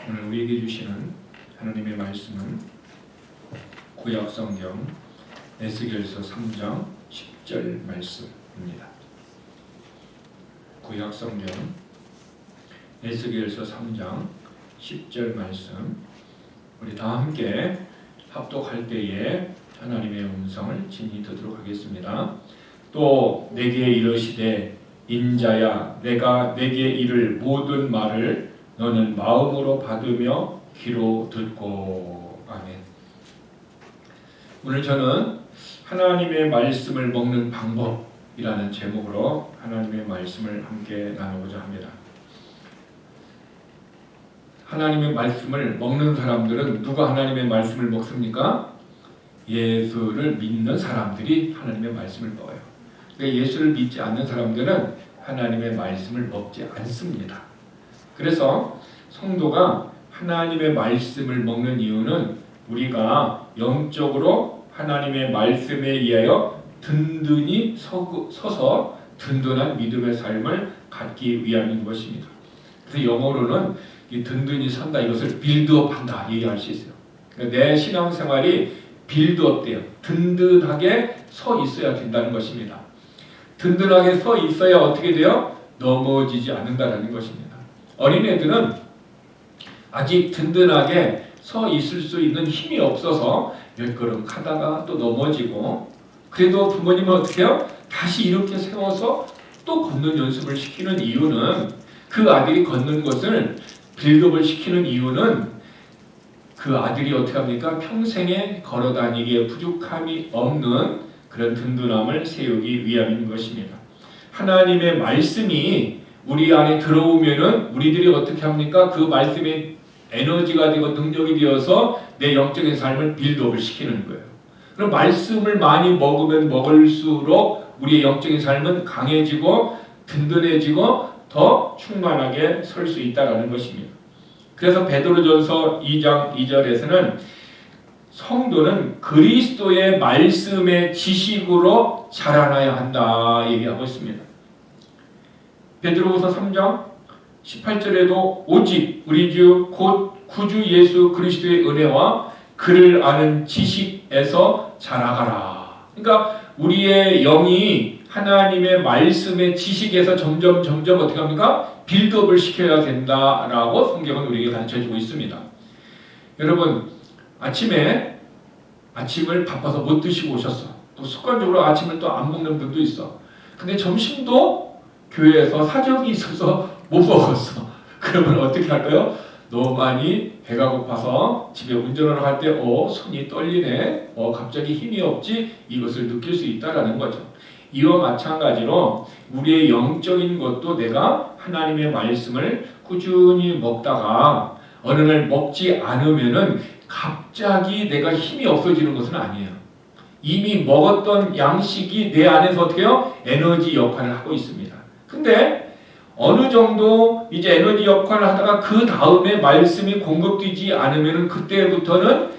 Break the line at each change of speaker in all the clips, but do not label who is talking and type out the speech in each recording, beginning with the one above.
오늘 우리에게 주시는 하나님의 말씀은 구약성경 에스겔서 3장 10절 말씀입니다. 구약성경 에스겔서 3장 10절 말씀, 우리 다 함께 합독할 때에 하나님의 음성을 친히 듣도록 하겠습니다. 또 내게 이르시되 인자야, 내가 내게 이를 모든 말을 너는 마음으로 받으며 귀로 듣고. 아멘. 오늘 저는 하나님의 말씀을 먹는 방법이라는 제목으로 하나님의 말씀을 함께 나누고자 합니다. 하나님의 말씀을 먹는 사람들은 누가 하나님의 말씀을 먹습니까? 예수를 믿는 사람들이 하나님의 말씀을 먹어요. 그러니까 예수를 믿지 않는 사람들은 하나님의 말씀을 먹지 않습니다. 그래서 성도가 하나님의 말씀을 먹는 이유는 우리가 영적으로 하나님의 말씀에 의하여 든든히 서서 든든한 믿음의 삶을 갖기 위함인 것입니다. 그래서 영어로는 이 든든히 선다, 이것을 빌드업한다 얘기할 수 있어요. 그러니까 내 신앙생활이 빌드업 돼요. 든든하게 서 있어야 된다는 것입니다. 든든하게 서 있어야 어떻게 돼요? 넘어지지 않는다는 것입니다. 어린애들은 아직 든든하게 서 있을 수 있는 힘이 없어서 몇 걸음 가다가 또 넘어지고, 그래도 부모님은 어떻게 해요? 다시 이렇게 세워서 또 걷는 연습을 시키는 이유는, 그 아들이 걷는 것을 빌드업을 시키는 이유는 그 아들이 어떻게 합니까? 평생에 걸어다니기에 부족함이 없는 그런 든든함을 세우기 위함인 것입니다. 하나님의 말씀이 우리 안에 들어오면은 우리들이 어떻게 합니까? 그 말씀이 에너지가 되고 능력이 되어서 내 영적인 삶을 빌드업을 시키는 거예요. 그럼 말씀을 많이 먹으면 먹을수록 우리의 영적인 삶은 강해지고 든든해지고 더 충만하게 설 수 있다는 것입니다. 그래서 베드로전서 2장 2절에서는 성도는 그리스도의 말씀의 지식으로 자라나야 한다 얘기하고 있습니다. 베드로후서 3장 18절에도 오직 우리 주 곧 구주 예수 그리스도의 은혜와 그를 아는 지식에서 자라가라. 그러니까 우리의 영이 하나님의 말씀의 지식에서 점점 어떻게 합니까? 빌드업을 시켜야 된다라고 성경은 우리에게 가르쳐주고 있습니다. 여러분, 아침을 바빠서 못 드시고 오셨어. 또 습관적으로 아침을 또 안 먹는 분도 있어. 근데 점심도 교회에서 사정이 있어서 못 먹었어. 그러면 어떻게 할까요? 너무 많이 배가 고파서 집에 운전을 할 때 손이 떨리네, 갑자기 힘이 없지, 이것을 느낄 수 있다라는 거죠. 이와 마찬가지로 우리의 영적인 것도 내가 하나님의 말씀을 꾸준히 먹다가 어느 날 먹지 않으면은 갑자기 내가 힘이 없어지는 것은 아니에요. 이미 먹었던 양식이 내 안에서 어떻게 해요? 에너지 역할을 하고 있습니다. 근데 어느 정도 이제 에너지 역할을 하다가 그 다음에 말씀이 공급되지 않으면 그때부터는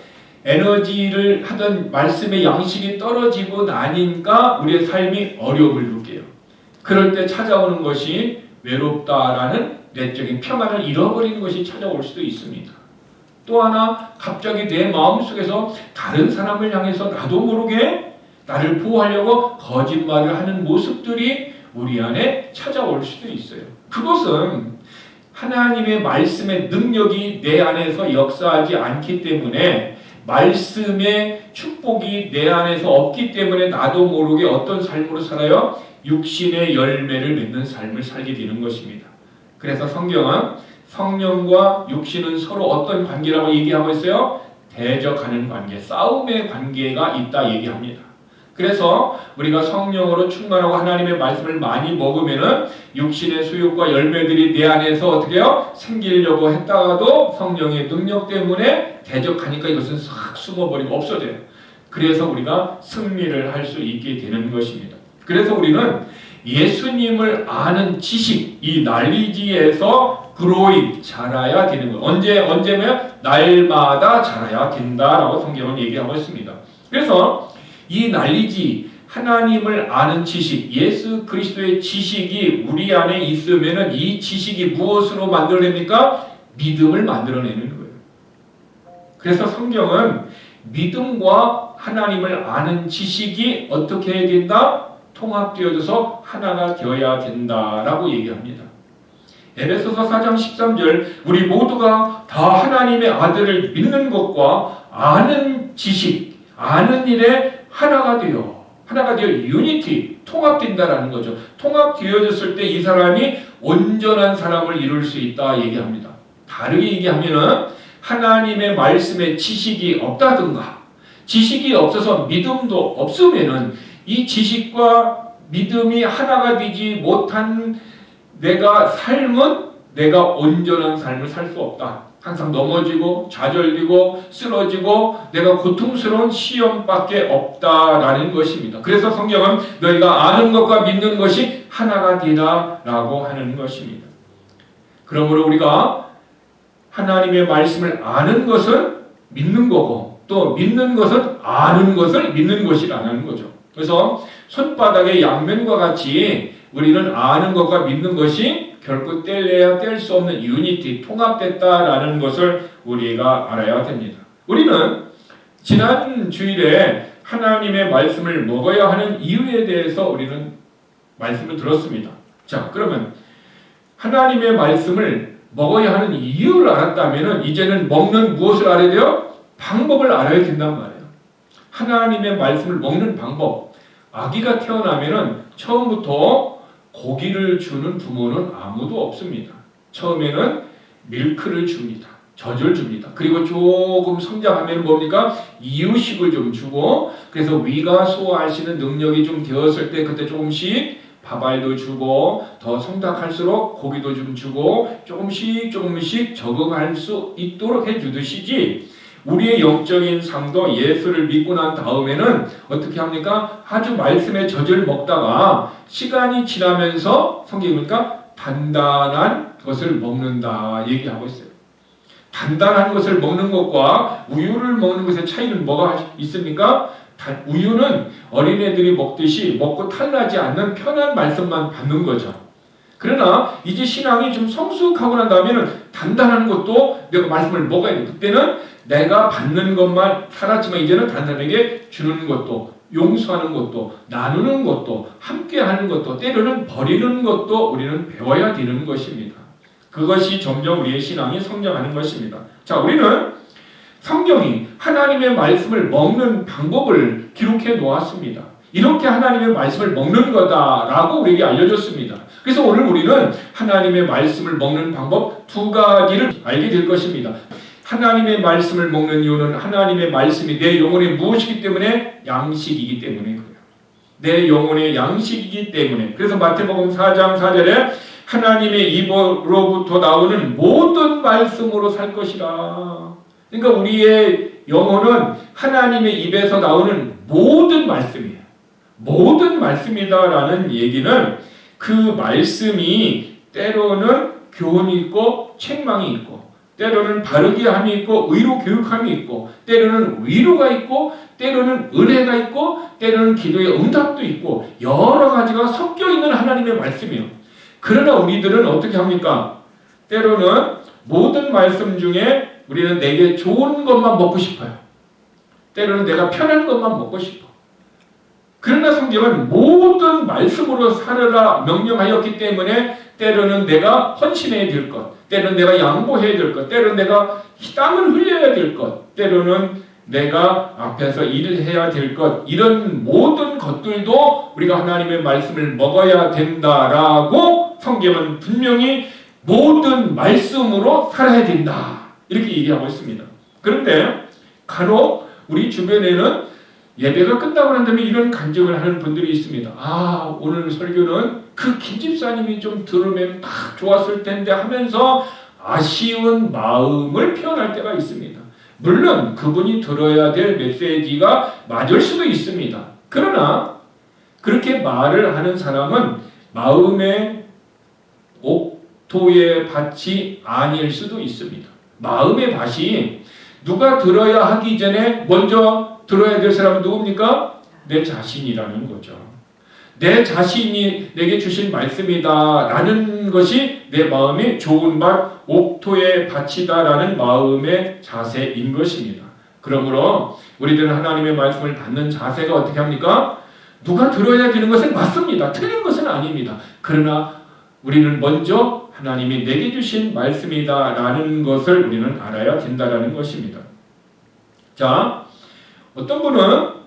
에너지를 하던 말씀의 양식이 떨어지고 나니까 우리의 삶이 어려움을 느껴요. 그럴 때 찾아오는 것이 외롭다라는 내적인 평안을 잃어버리는 것이 찾아올 수도 있습니다. 또 하나, 갑자기 내 마음속에서 다른 사람을 향해서 나도 모르게 나를 보호하려고 거짓말을 하는 모습들이 우리 안에 찾아올 수도 있어요. 그것은 하나님의 말씀의 능력이 내 안에서 역사하지 않기 때문에, 말씀의 축복이 내 안에서 없기 때문에 나도 모르게 어떤 삶으로 살아요? 육신의 열매를 맺는 삶을 살게 되는 것입니다. 그래서 성경은 성령과 육신은 서로 어떤 관계라고 얘기하고 있어요? 대적하는 관계, 싸움의 관계가 있다 얘기합니다. 그래서 우리가 성령으로 충만하고 하나님의 말씀을 많이 먹으면은 육신의 수욕과 열매들이 내 안에서 어떻게 해요? 생기려고 했다가도 성령의 능력 때문에 대적하니까 이것은 싹 숨어버리고 없어져요. 그래서 우리가 승리를 할 수 있게 되는 것입니다. 그래서 우리는 예수님을 아는 지식, 이 날리지에서 그로이 자라야 되는 거예요. 언제면 날마다 자라야 된다라고 성경은 얘기하고 있습니다. 그래서 이 날리지, 하나님을 아는 지식, 예수 그리스도의 지식이 우리 안에 있으면은 이 지식이 무엇으로 만들어냅니까? 믿음을 만들어내는 거예요. 그래서 성경은 믿음과 하나님을 아는 지식이 어떻게 해야 된다? 통합되어져서 하나가 되어야 된다라고 얘기합니다. 에베소서 4장 13절 우리 모두가 다 하나님의 아들을 믿는 것과 아는 지식, 아는 일에 하나가 되어 유니티, 통합된다라는 거죠. 통합되어졌을 때 이 사람이 온전한 사람을 이룰 수 있다 얘기합니다. 다르게 얘기하면은 하나님의 말씀에 지식이 없다든가 지식이 없어서 믿음도 없으면은 이 지식과 믿음이 하나가 되지 못한 내가 온전한 삶을 살 수 없다. 항상 넘어지고 좌절되고 쓰러지고 내가 고통스러운 시험밖에 없다라는 것입니다. 그래서 성경은 너희가 아는 것과 믿는 것이 하나가 되라라고 하는 것입니다. 그러므로 우리가 하나님의 말씀을 아는 것은 믿는 거고 또 믿는 것은 아는 것을 믿는 것이라는 거죠. 그래서 손바닥의 양면과 같이 우리는 아는 것과 믿는 것이 결코 뗄래야 뗄 수 없는 유니티, 통합됐다라는 것을 우리가 알아야 됩니다. 우리는 지난 주일에 하나님의 말씀을 먹어야 하는 이유에 대해서 우리는 말씀을 들었습니다. 자, 그러면 하나님의 말씀을 먹어야 하는 이유를 알았다면 이제는 먹는 무엇을 알아야 돼요? 방법을 알아야 된단 말이에요. 하나님의 말씀을 먹는 방법. 아기가 태어나면 처음부터 고기를 주는 부모는 아무도 없습니다. 처음에는 밀크를 줍니다. 젖을 줍니다. 그리고 조금 성장하면 뭡니까? 이유식을 좀 주고 그래서 위가 소화할 수 있는 능력이 좀 되었을 때 그때 조금씩 밥알도 주고 더 성장할수록 고기도 좀 주고 조금씩 적응할 수 있도록 해주듯이지 우리의 영적인 삶도 예수를 믿고 난 다음에는 어떻게 합니까? 아주 말씀의 젖을 먹다가 시간이 지나면서 성경이 보니까 단단한 것을 먹는다 얘기하고 있어요. 단단한 것을 먹는 것과 우유를 먹는 것의 차이는 뭐가 있습니까? 우유는 어린애들이 먹듯이 먹고 탈나지 않는 편한 말씀만 받는 거죠. 그러나 이제 신앙이 좀 성숙하고 난 다음에는 단단한 것도 내가 말씀을 먹어야 돼. 그때는 내가 받는 것만 살았지만 이제는 단단하게 주는 것도 용서하는 것도 나누는 것도 함께하는 것도 때로는 버리는 것도 우리는 배워야 되는 것입니다. 그것이 점점 우리의 신앙이 성장하는 것입니다. 자, 우리는 성경이 하나님의 말씀을 먹는 방법을 기록해 놓았습니다. 이렇게 하나님의 말씀을 먹는 거다라고 우리에게 알려줬습니다. 그래서 오늘 우리는 하나님의 말씀을 먹는 방법 두 가지를 알게 될 것입니다. 하나님의 말씀을 먹는 이유는 하나님의 말씀이 내 영혼의 무엇이기 때문에? 양식이기 때문에 그래요. 내 영혼의 양식이기 때문에. 그래서 마태복음 4장 4절에 하나님의 입으로부터 나오는 모든 말씀으로 살 것이라. 그러니까 우리의 영혼은 하나님의 입에서 나오는 모든 말씀이에요. 모든 말씀이다라는 얘기는 그 말씀이 때로는 교훈이 있고 책망이 있고 때로는 바르게 함이 있고 의로 교육함이 있고 때로는 위로가 있고 때로는 은혜가 있고 때로는 기도의 응답도 있고 여러 가지가 섞여 있는 하나님의 말씀이에요. 그러나 우리들은 어떻게 합니까? 때로는 모든 말씀 중에 우리는 내게 좋은 것만 먹고 싶어요. 때로는 내가 편한 것만 먹고 싶어. 그러나 성경은 모든 말씀으로 살아라 명령하였기 때문에 때로는 내가 헌신해야 될 것, 때로는 내가 양보해야 될 것, 때로는 내가 땀을 흘려야 될 것, 때로는 내가 앞에서 일을 해야 될 것, 이런 모든 것들도 우리가 하나님의 말씀을 먹어야 된다라고 성경은 분명히 모든 말씀으로 살아야 된다 이렇게 얘기하고 있습니다. 그런데 간혹 우리 주변에는 예배가 끝나고 난 다음에 이런 간증을 하는 분들이 있습니다. 아, 오늘 설교는 그 김집사님이 좀 들으면 딱 좋았을 텐데 하면서 아쉬운 마음을 표현할 때가 있습니다. 물론 그분이 들어야 될 메시지가 맞을 수도 있습니다. 그러나 그렇게 말을 하는 사람은 마음의 옥토의 밭이 아닐 수도 있습니다. 마음의 밭이 누가 들어야 하기 전에 먼저 들어야 될 사람은 누굽니까? 내 자신이라는 거죠. 내 자신이 내게 주신 말씀이다 라는 것이 내 마음이 좋은 밭 옥토에 바치다 라는 마음의 자세인 것입니다. 그러므로 우리들은 하나님의 말씀을 받는 자세가 어떻게 합니까? 누가 들어야 되는 것은 맞습니다. 틀린 것은 아닙니다. 그러나 우리는 먼저 하나님이 내게 주신 말씀이다 라는 것을 우리는 알아야 된다라는 것입니다. 자, 어떤 분은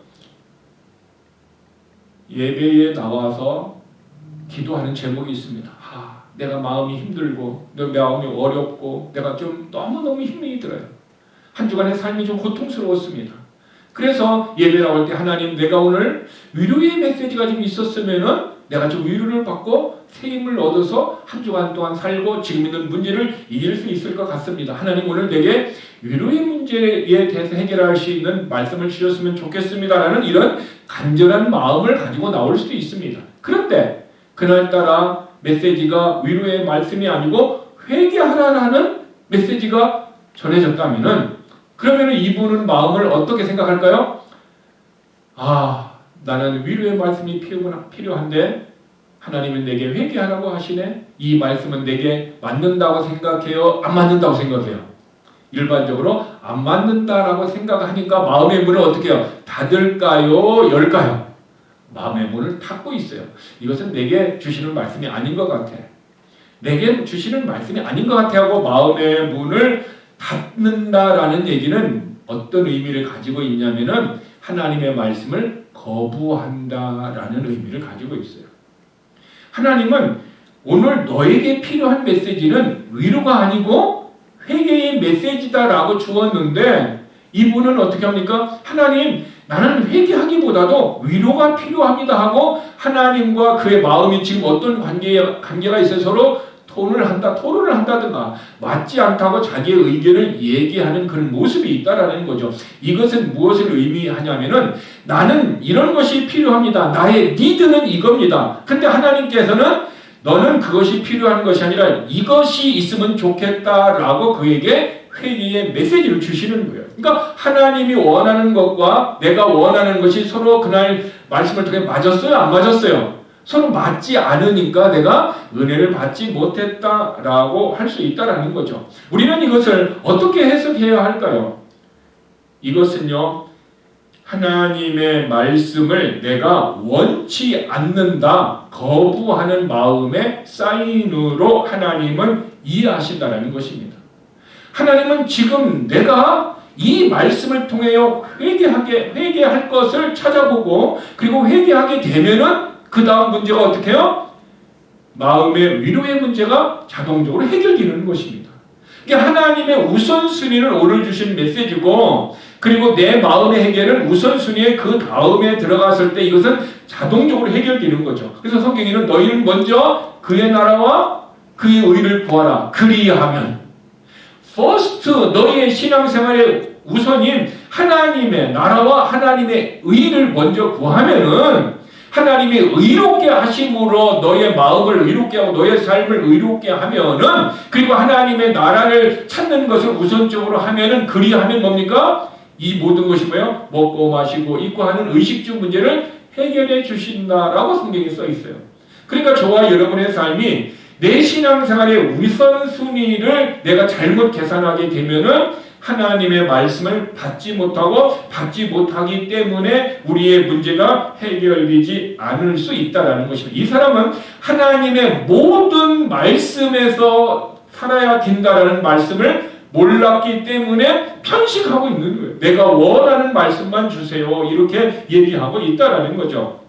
예배에 나와서 기도하는 제목이 있습니다. 내가 마음이 힘들고 내 마음이 어렵고 내가 좀 너무너무 힘이 들어요. 한 주간의 삶이 좀 고통스러웠습니다. 그래서 예배 나올 때 하나님 내가 오늘 위로의 메시지가 좀 있었으면은 내가 좀 위로를 받고 새 힘을 얻어서 한 주간 동안 살고 지금 있는 문제를 이길 수 있을 것 같습니다. 하나님 오늘 내게 위로의 문제에 대해서 해결할 수 있는 말씀을 주셨으면 좋겠습니다라는 이런 간절한 마음을 가지고 나올 수도 있습니다. 그런데 그날따라 메시지가 위로의 말씀이 아니고 회개하라는 메시지가 전해졌다면은 그러면 이분은 마음을 어떻게 생각할까요? 나는 위로의 말씀이 필요한데 하나님은 내게 회개하라고 하시네. 이 말씀은 내게 맞는다고 생각해요? 안 맞는다고 생각해요? 일반적으로 안 맞는다라고 생각하니까 마음의 문을 어떻게 해요? 닫을까요? 열까요? 마음의 문을 닫고 있어요. 이것은 내게 주시는 말씀이 아닌 것 같아. 내게 주시는 말씀이 아닌 것 같아 하고 마음의 문을 닫는다라는 얘기는 어떤 의미를 가지고 있냐면은 하나님의 말씀을 거부한다라는 의미를 가지고 있어요. 하나님은 오늘 너에게 필요한 메시지는 위로가 아니고 회개의 메시지다라고 주었는데 이분은 어떻게 합니까? 하나님 나는 회개하기보다도 위로가 필요합니다 하고 하나님과 그의 마음이 지금 어떤 관계가 있어서 서로 토론을 한다든가 맞지 않다고 자기의 의견을 얘기하는 그런 모습이 있다라는 거죠. 이것은 무엇을 의미하냐면은 나는 이런 것이 필요합니다. 나의 니드는 이겁니다. 근데 하나님께서는 너는 그것이 필요한 것이 아니라 이것이 있으면 좋겠다라고 그에게 회개의 메시지를 주시는 거예요. 그러니까 하나님이 원하는 것과 내가 원하는 것이 서로 그날 말씀을 통해 맞았어요? 안 맞았어요? 서로 맞지 않으니까 내가 은혜를 받지 못했다라고 할 수 있다라는 거죠. 우리는 이것을 어떻게 해석해야 할까요? 이것은요, 하나님의 말씀을 내가 원치 않는다, 거부하는 마음의 사인으로 하나님은 이해하신다는 것입니다. 하나님은 지금 내가 이 말씀을 통하여 회개할 것을 찾아보고 그리고 회개하게 되면은 그 다음 문제가 어떻게 해요? 마음의 위로의 문제가 자동적으로 해결되는 것입니다. 이게 하나님의 우선순위를 오늘 주신 메시지고 그리고 내 마음의 해결은 우선순위에 그 다음에 들어갔을 때 이것은 자동적으로 해결되는 거죠. 그래서 성경에는 너희는 먼저 그의 나라와 그의 의를 구하라. 그리하면 first 너희의 신앙생활의 우선인 하나님의 나라와 하나님의 의를 먼저 구하면은 하나님이 의롭게 하심으로 너의 마음을 의롭게 하고 너의 삶을 의롭게 하면은 그리고 하나님의 나라를 찾는 것을 우선적으로 하면은 그리하면 뭡니까? 이 모든 것이 뭐예요? 먹고 마시고 입고 하는 의식주 문제를 해결해 주신다라고 성경에 써 있어요. 그러니까 저와 여러분의 삶이 내 신앙생활의 우선순위를 내가 잘못 계산하게 되면은 하나님의 말씀을 받지 못하기 때문에 우리의 문제가 해결되지 않을 수 있다는 것입니다. 이 사람은 하나님의 모든 말씀에서 살아야 된다라는 말씀을 몰랐기 때문에 편식하고 있는 거예요. 내가 원하는 말씀만 주세요. 이렇게 얘기하고 있다라는 거죠.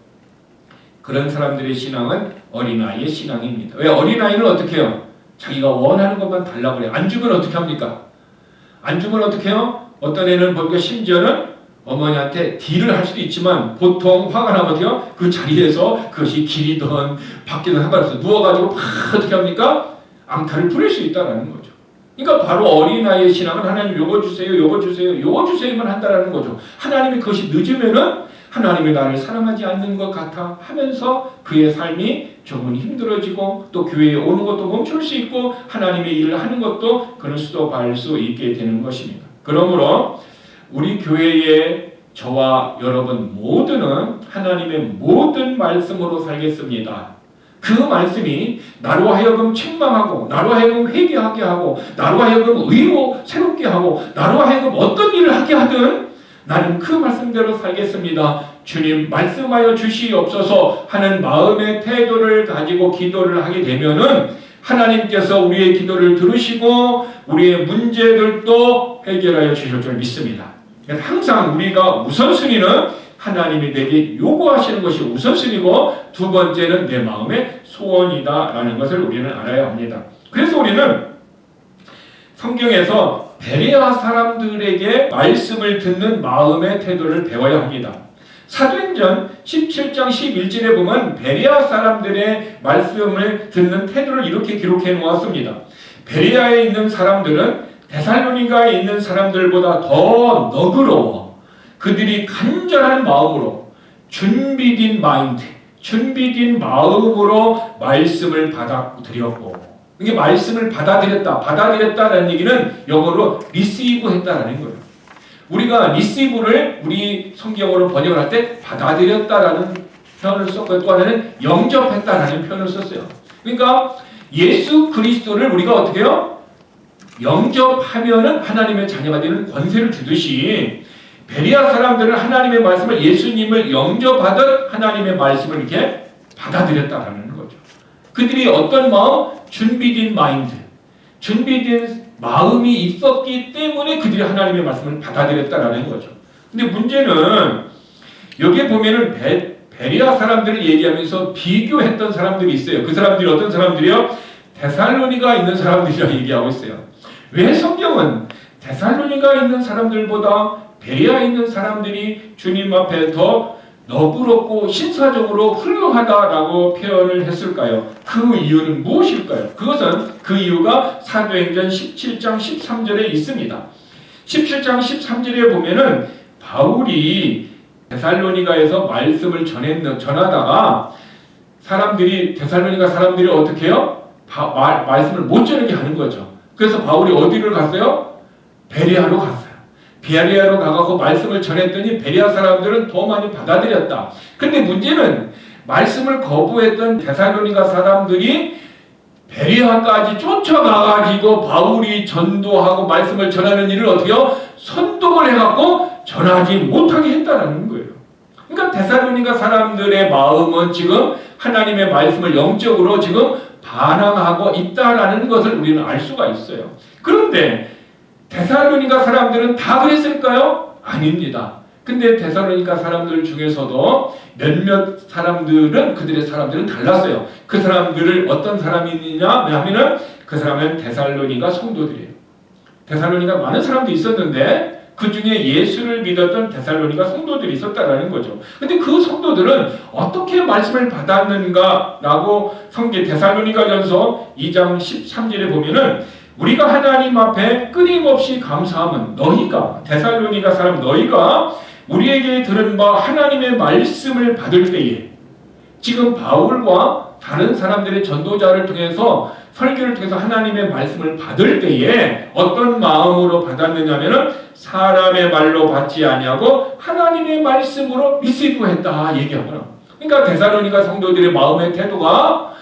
그런 사람들의 신앙은 어린아이의 신앙입니다. 왜 어린아이는 어떻게 해요? 자기가 원하는 것만 달라고 그래요. 안 주면 어떻게 합니까? 안 주면 어떻게 해요? 어떤 애는 보니까 심지어는 어머니한테 딜을 할 수도 있지만 보통 화가 나거든요. 그 자리에서 그것이 길이든 밖이든 상관없어요. 누워가지고 막 어떻게 합니까? 앙탈을 부릴 수 있다는 거죠. 그러니까 바로 어린아이의 신앙은 하나님 요거 주세요, 요거 주세요, 요거 주세요만 한다는 거죠. 하나님이 그것이 늦으면은 하나님이 나를 사랑하지 않는 것 같아 하면서 그의 삶이 조금은 힘들어지고 또 교회에 오는 것도 멈출 수 있고 하나님의 일을 하는 것도 그럴 수도 발 수 있게 되는 것입니다. 그러므로 우리 교회에 저와 여러분 모두는 하나님의 모든 말씀으로 살겠습니다. 그 말씀이 나로 하여금 책망하고 나로 하여금 회개하게 하고 나로 하여금 의로 새롭게 하고 나로 하여금 어떤 일을 하게 하든 나는 그 말씀대로 살겠습니다. 주님 말씀하여 주시옵소서 하는 마음의 태도를 가지고 기도를 하게 되면은 하나님께서 우리의 기도를 들으시고 우리의 문제들도 해결하여 주실 줄 믿습니다. 항상 우리가 우선순위는 하나님이 내게 요구하시는 것이 우선순위고 두 번째는 내 마음의 소원이다라는 것을 우리는 알아야 합니다. 그래서 우리는 성경에서 베레아 사람들에게 말씀을 듣는 마음의 태도를 배워야 합니다. 사도행전 17장 11절에 보면 베레아 사람들의 말씀을 듣는 태도를 이렇게 기록해 놓았습니다. 베레아에 있는 사람들은 데살로니가에 있는 사람들보다 더 너그러워 그들이 간절한 마음으로 준비된 마인드, 준비된 마음으로 말씀을 받아들였고 이게 말씀을 받아들였다라는 얘기는 영어로 receive 했다라는 거예요. 우리가 receive를 우리 성경으로 번역을 할 때 받아들였다라는 표현을 썼고 또 하나는 영접했다라는 표현을 썼어요. 그러니까 예수 그리스도를 우리가 어떻게 해요? 영접하면은 하나님의 자녀가 되는 권세를 주듯이 베레아 사람들은 하나님의 말씀을 예수님을 영접하듯 하나님의 말씀을 이렇게 받아들였다라는 거죠. 그들이 어떤 마음? 준비된 마인드, 준비된 마음이 있었기 때문에 그들이 하나님의 말씀을 받아들였다라는 거죠. 근데 문제는 여기에 보면은 베레아 사람들을 얘기하면서 비교했던 사람들이 있어요. 그 사람들이 어떤 사람들이요? 데살로니가 있는 사람들이라고 얘기하고 있어요. 왜 성경은 데살로니가 있는 사람들보다 베레아에 있는 사람들이 주님 앞에 더 너그럽고 신사적으로 훌륭하다라고 표현을 했을까요? 그 이유는 무엇일까요? 그것은 그 이유가 사도행전 17장 13절에 있습니다. 17장 13절에 보면은 바울이 데살로니가에서 말씀을 전하다가 데살로니가 사람들이 어떻게 해요? 말씀을 못 전하게 하는 거죠. 그래서 바울이 어디를 갔어요? 베레아로 갔어요. 베레아로 가서 말씀을 전했더니 베레아 사람들은 더 많이 받아들였다. 그런데 문제는 말씀을 거부했던 데살로니가 사람들이 베레아까지 쫓아가가지고 바울이 전도하고 말씀을 전하는 일을 어떻게 해요? 선동을 해갖고 전하지 못하게 했다는 거예요. 그러니까 데살로니가 사람들의 마음은 지금 하나님의 말씀을 영적으로 지금 반항하고 있다라는 것을 우리는 알 수가 있어요. 그런데 데살로니가 사람들은 다 그랬을까요? 아닙니다. 근데 데살로니가 사람들 중에서도 몇몇 사람들은 그들의 사람들은 달랐어요. 그 사람들을 어떤 사람이냐 하면은 그 사람은 데살로니가 성도들이에요. 데살로니가 많은 사람도 있었는데 그 중에 예수를 믿었던 데살로니가 성도들이 있었다라는 거죠. 근데 그 성도들은 어떻게 말씀을 받았는가라고 데살로니가전서 2장 13절에 보면은 우리가 하나님 앞에 끊임없이 감사함은 데살로니가 사람 너희가 우리에게 들은 바 하나님의 말씀을 받을 때에 지금 바울과 다른 사람들의 전도자를 통해서 설교를 통해서 하나님의 말씀을 받을 때에 어떤 마음으로 받았느냐면은 사람의 말로 받지 아니하고 하나님의 말씀으로 리시브했다 얘기하거나. 그러니까 데살로니가 성도들의 마음의 태도가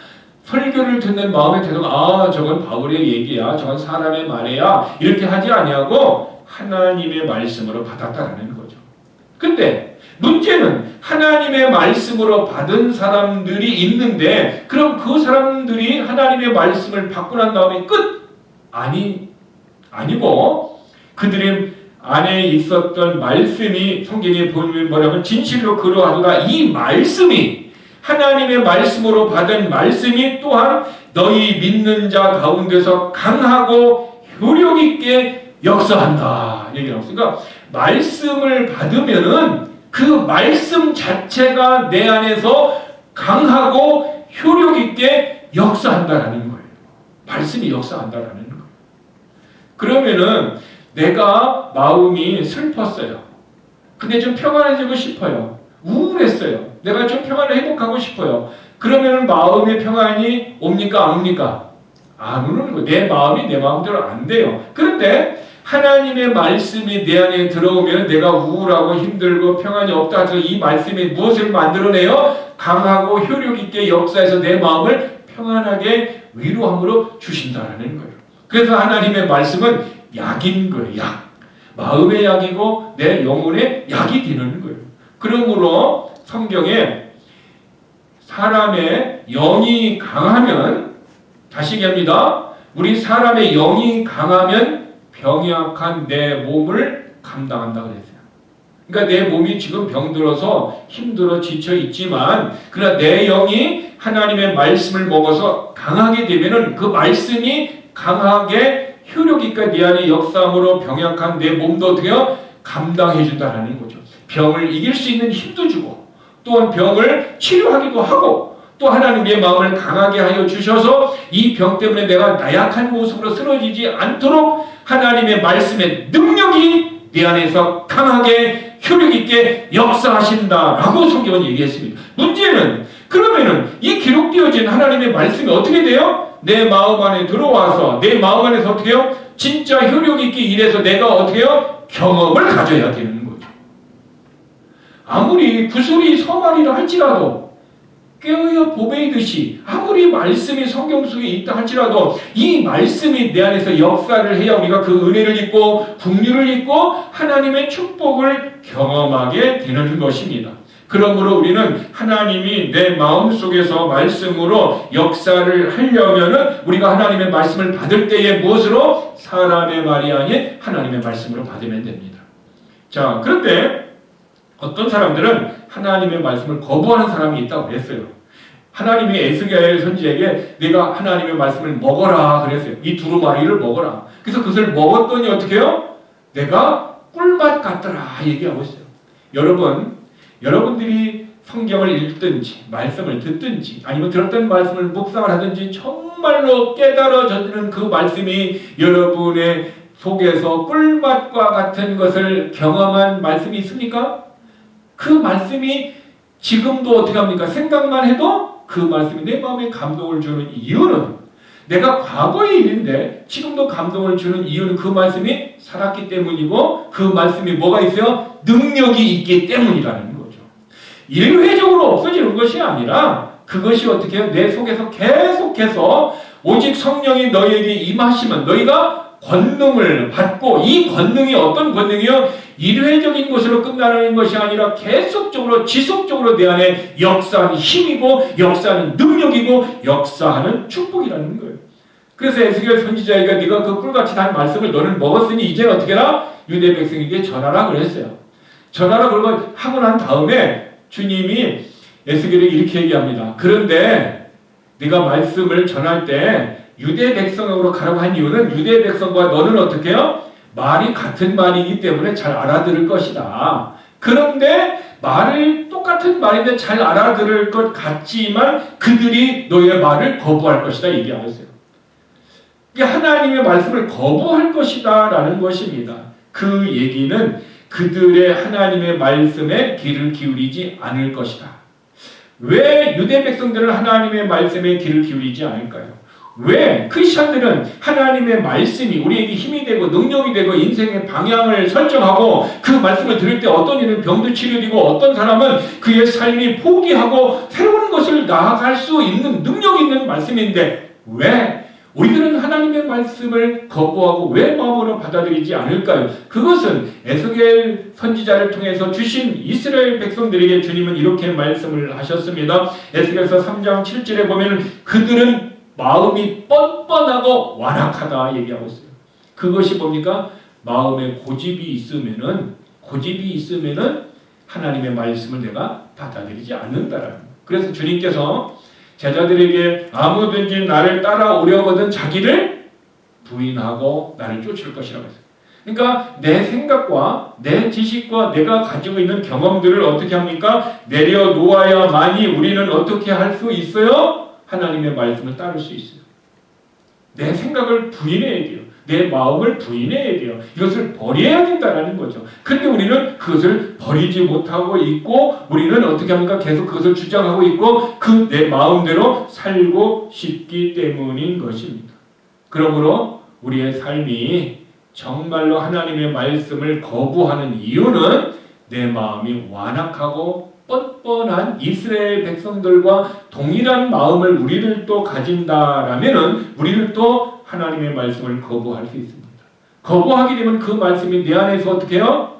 설교를 듣는 마음의 태도가 저건 바울의 얘기야, 저건 사람의 말이야 이렇게 하지 아니하고 하나님의 말씀으로 받았다라는 거죠. 근데 문제는 하나님의 말씀으로 받은 사람들이 있는데 그럼 그 사람들이 하나님의 말씀을 받고 난 다음에 끝? 아니고 그들의 안에 있었던 말씀이 성경에 보면 뭐라면 진실로 그러하도다 이 말씀이 하나님의 말씀으로 받은 말씀이 또한 너희 믿는 자 가운데서 강하고 효력 있게 역사한다 얘기를 하고 있으니까 말씀을 받으면은 그 말씀 자체가 내 안에서 강하고 효력 있게 역사한다라는 거예요. 말씀이 역사한다라는 거예요. 그러면은 내가 마음이 슬펐어요. 근데 좀 평안해지고 싶어요. 우울했어요. 내가 좀 평안을 회복하고 싶어요. 그러면 마음의 평안이 옵니까? 안 옵니까? 안 오는 거예요. 내 마음이 내 마음대로 안 돼요. 그런데 하나님의 말씀이 내 안에 들어오면 내가 우울하고 힘들고 평안이 없다 해서 이 말씀이 무엇을 만들어내요? 강하고 효력 있게 역사해서 내 마음을 평안하게 위로함으로 주신다는 거예요. 그래서 하나님의 말씀은 약인 거예요. 약. 마음의 약이고 내 영혼의 약이 되는 거예요. 그러므로 성경에 사람의 영이 강하면, 다시 얘기합니다. 우리 사람의 영이 강하면 병약한 내 몸을 감당한다 그랬어요. 그러니까 내 몸이 지금 병들어서 힘들어 지쳐 있지만, 그러나 내 영이 하나님의 말씀을 먹어서 강하게 되면은 그 말씀이 강하게 효력 있게 내 안에 역사함으로 병약한 내 몸도 어떻게 해요? 감당해 준다는 거죠. 병을 이길 수 있는 힘도 주고, 또한 병을 치료하기도 하고, 또 하나님 우리의 마음을 강하게 하여 주셔서 이 병 때문에 내가 나약한 모습으로 쓰러지지 않도록 하나님의 말씀의 능력이 내 안에서 강하게 효력 있게 역사하신다라고 성경은 얘기했습니다. 문제는 그러면은 이 기록되어진 하나님의 말씀이 어떻게 돼요? 내 마음 안에 들어와서 내 마음 안에서 어떻게 해요? 진짜 효력 있게 일해서 내가 어떻게 해요? 경험을 가져야 되는 거죠. 아무리 구슬이 서말이라 할지라도, 깨어야 보배이듯이 아무리 말씀이 성경 속에 있다 할지라도 이 말씀이 내 안에서 역사를 해야 우리가 그 은혜를 입고 긍휼을 입고 하나님의 축복을 경험하게 되는 것입니다. 그러므로 우리는 하나님이 내 마음속에서 말씀으로 역사를 하려면은 우리가 하나님의 말씀을 받을 때에 무엇으로? 사람의 말이 아닌 하나님의 말씀으로 받으면 됩니다. 자, 그런데 어떤 사람들은 하나님의 말씀을 거부하는 사람이 있다고 그랬어요. 하나님이 에스겔 선지자에게 내가 하나님의 말씀을 먹어라 그랬어요. 이 두루마리를 먹어라. 그래서 그것을 먹었더니 어떻게 해요? 내가 꿀맛 같더라 얘기하고 있어요. 여러분들이 성경을 읽든지 말씀을 듣든지 아니면 들었던 말씀을 묵상을 하든지 정말로 깨달아지는 그 말씀이 여러분의 속에서 꿀맛과 같은 것을 경험한 말씀이 있습니까? 그 말씀이 지금도 어떻게 합니까? 생각만 해도 그 말씀이 내 마음에 감동을 주는 이유는, 내가 과거의 일인데 지금도 감동을 주는 이유는 그 말씀이 살았기 때문이고, 그 말씀이 뭐가 있어요? 능력이 있기 때문이라는 거죠. 일회적으로 없어지는 것이 아니라 그것이 어떻게 해요? 내 속에서 계속해서 오직 성령이 너희에게 임하시면 너희가 권능을 받고, 이 권능이 어떤 권능이요? 일회적인 것으로 끝나는 것이 아니라 계속적으로 지속적으로 내 안에 역사하는 힘이고 역사하는 능력이고 역사하는 축복이라는 거예요. 그래서 에스겔 선지자에게 네가 그 꿀같이 단 말씀을 너는 먹었으니 이제 어떻게 해라? 유대 백성에게 전하라 그랬어요. 전하라 그러고 하고 난 다음에 주님이 에스겔에게 이렇게 얘기합니다. 그런데 네가 말씀을 전할 때 유대 백성으로 가라고 한 이유는 유대 백성과 너는 어떻게 해요? 말이 같은 말이기 때문에 잘 알아들을 것이다. 그런데 말을 똑같은 말인데 잘 알아들을 것 같지만 그들이 너의 말을 거부할 것이다 얘기하고 있어요. 하나님의 말씀을 거부할 것이다 라는 것입니다. 그 얘기는 그들의 하나님의 말씀에 귀를 기울이지 않을 것이다. 왜 유대 백성들은 하나님의 말씀에 귀를 기울이지 않을까요? 왜 크리스천들은 하나님의 말씀이 우리에게 힘이 되고 능력이 되고 인생의 방향을 설정하고 그 말씀을 들을 때 어떤 이는 병도 치료되고 어떤 사람은 그의 삶이 포기하고 새로운 것을 나아갈 수 있는 능력 있는 말씀인데 왜 우리들은 하나님의 말씀을 거부하고 왜 마음으로 받아들이지 않을까요? 그것은 에스겔 선지자를 통해서 주신 이스라엘 백성들에게 주님은 이렇게 말씀을 하셨습니다. 에스겔서 3장 7절에 보면 그들은 마음이 뻔뻔하고 완악하다 얘기하고 있어요. 그것이 뭡니까? 마음에 고집이 있으면은 하나님의 말씀을 내가 받아들이지 않는다라는 거예요. 그래서 주님께서 제자들에게 아무든지 나를 따라오려거든 자기를 부인하고 나를 쫓을 것이라고 했어요. 그러니까 내 생각과 내 지식과 내가 가지고 있는 경험들을 어떻게 합니까? 내려놓아야만이 우리는 어떻게 할 수 있어요? 하나님의 말씀을 따를 수 있어요. 내 생각을 부인해야 돼요. 내 마음을 부인해야 돼요. 이것을 버려야 된다는 거죠. 그런데 우리는 그것을 버리지 못하고 있고 우리는 어떻게 합니까? 계속 그것을 주장하고 있고 그 내 마음대로 살고 싶기 때문인 것입니다. 그러므로 우리의 삶이 정말로 하나님의 말씀을 거부하는 이유는 내 마음이 완악하고 뻔뻔한 이스라엘 백성들과 동일한 마음을 우리들도 가진다라면은 우리들도 하나님의 말씀을 거부할 수 있습니다. 거부하게 되면 그 말씀이 내 안에서 어떻게 해요?